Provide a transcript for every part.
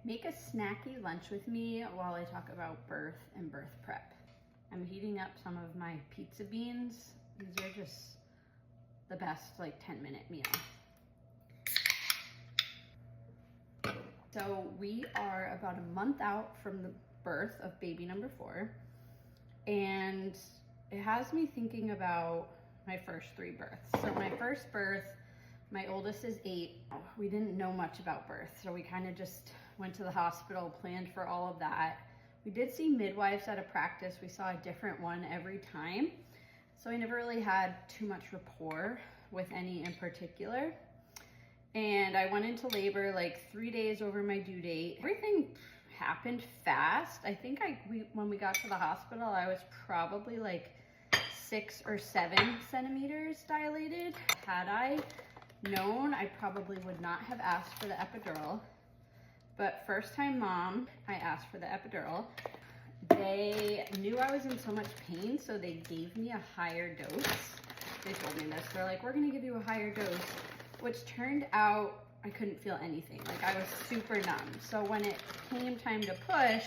Make a snacky lunch with me while I talk about birth and birth prep. I'm heating up some of my pizza beans. These are just the best 10-minute meal. So we are about a month out from the birth of baby number 4, and it has me thinking about my first 3 births. So my first birth, my oldest is 8. We didn't know much about birth, so we kind of just went to the hospital, planned for all of that. We did see midwives at a practice. We saw a different one every time. So I never really had too much rapport with any in particular. And I went into labor 3 days over my due date. Everything happened fast. I think when we got to the hospital, I was probably 6 or 7 centimeters dilated. Had I known, I probably would not have asked for the epidural. But first time mom, I asked for the epidural. They knew I was in so much pain, so they gave me a higher dose. They told me this. They're like, we're gonna give you a higher dose, which turned out I couldn't feel anything. I was super numb. So when it came time to push,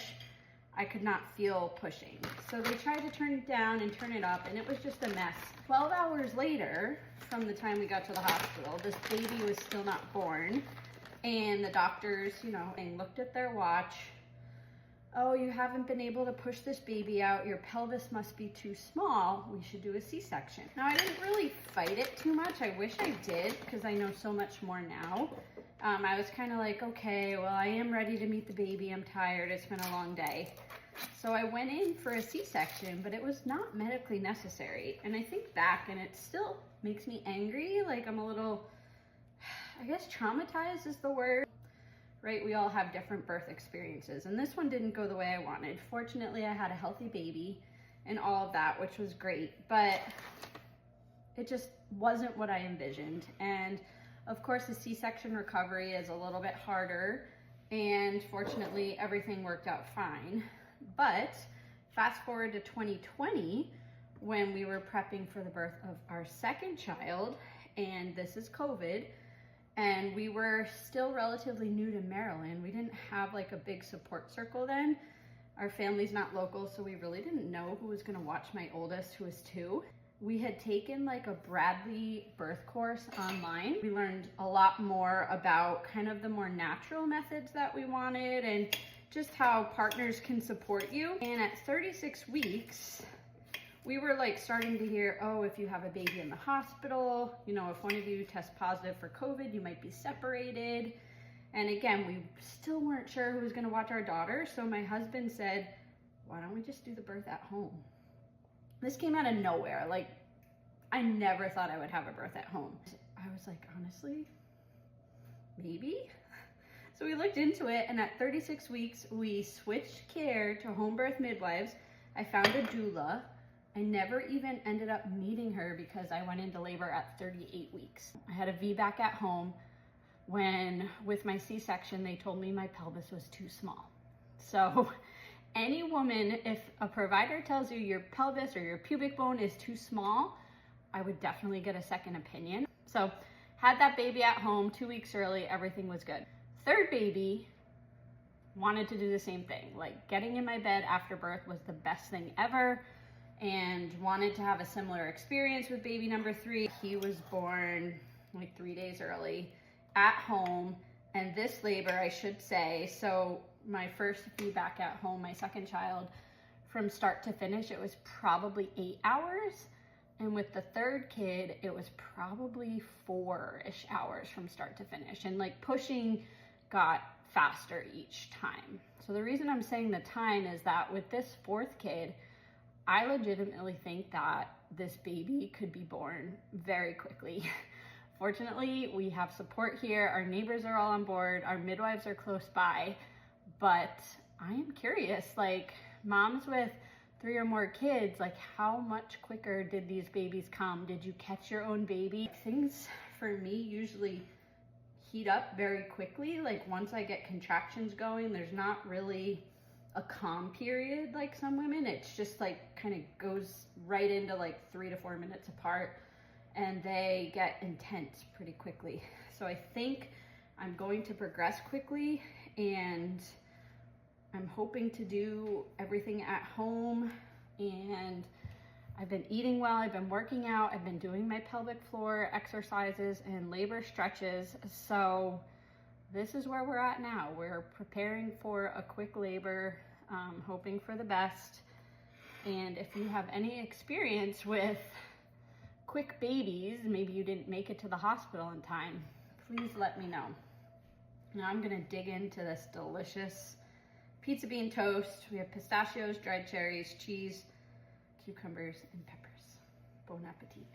I could not feel pushing. So they tried to turn it down and turn it up, and it was just a mess. 12 hours later, from the time we got to the hospital, this baby was still not born. And the doctors, they looked at their watch. Oh, you haven't been able to push this baby out. Your pelvis must be too small. We should do a C-section. Now, I didn't really fight it too much. I wish I did, because I know so much more now. I was kind of like, okay, well, I am ready to meet the baby. I'm tired. It's been a long day. So I went in for a C-section, but it was not medically necessary. And I think back, and it still makes me angry. I'm a little, I guess traumatized is the word, right? We all have different birth experiences, and this one didn't go the way I wanted. Fortunately, I had a healthy baby and all of that, which was great, but it just wasn't what I envisioned. And of course, the C-section recovery is a little bit harder, and fortunately, everything worked out fine. But fast forward to 2020, when we were prepping for the birth of our second child, and this is COVID, and we were still relatively new to Maryland. We didn't have a big support circle then. Our family's not local, so we really didn't know who was gonna watch my oldest, who was 2. We had taken a Bradley birth course online. We learned a lot more about kind of the more natural methods that we wanted and just how partners can support you. And at 36 weeks, we were starting to hear, oh, if you have a baby in the hospital, if one of you tests positive for COVID, you might be separated. And again, we still weren't sure who was gonna watch our daughter. So my husband said, why don't we just do the birth at home? This came out of nowhere. I never thought I would have a birth at home. I was like, honestly, maybe? So we looked into it, and at 36 weeks, we switched care to home birth midwives. I found a doula. I never even ended up meeting her because I went into labor at 38 weeks. I had a VBAC at home when, with my C-section, they told me my pelvis was too small. So any woman, if a provider tells you your pelvis or your pubic bone is too small, I would definitely get a second opinion. So had that baby at home 2 weeks early, everything was good. Third baby, wanted to do the same thing. Getting in my bed after birth was the best thing ever, and wanted to have a similar experience with baby number 3. He was born 3 days early at home, and this labor, I should say, so my first VBAC at home, my second child, from start to finish, it was probably 8 hours. And with the third kid, it was probably 4-ish hours from start to finish. And pushing got faster each time. So the reason I'm saying the time is that with this 4th kid, I legitimately think that this baby could be born very quickly. Fortunately, we have support here. Our neighbors are all on board. Our midwives are close by. But I am curious, moms with 3 or more kids, how much quicker did these babies come? Did you catch your own baby? Things for me usually heat up very quickly. Once I get contractions going, there's not really a calm period like some women. It's just kind of goes right into 3 to 4 minutes apart, and they get intense pretty quickly. So I think I'm going to progress quickly, and I'm hoping to do everything at home, and I've been eating well, I've been working out, I've been doing my pelvic floor exercises and labor stretches. So this is where we're at now. We're preparing for a quick labor, hoping for the best. And if you have any experience with quick babies, maybe you didn't make it to the hospital in time, please let me know. Now I'm gonna dig into this delicious pizza bean toast. We have pistachios, dried cherries, cheese, cucumbers, and peppers. Bon appetit.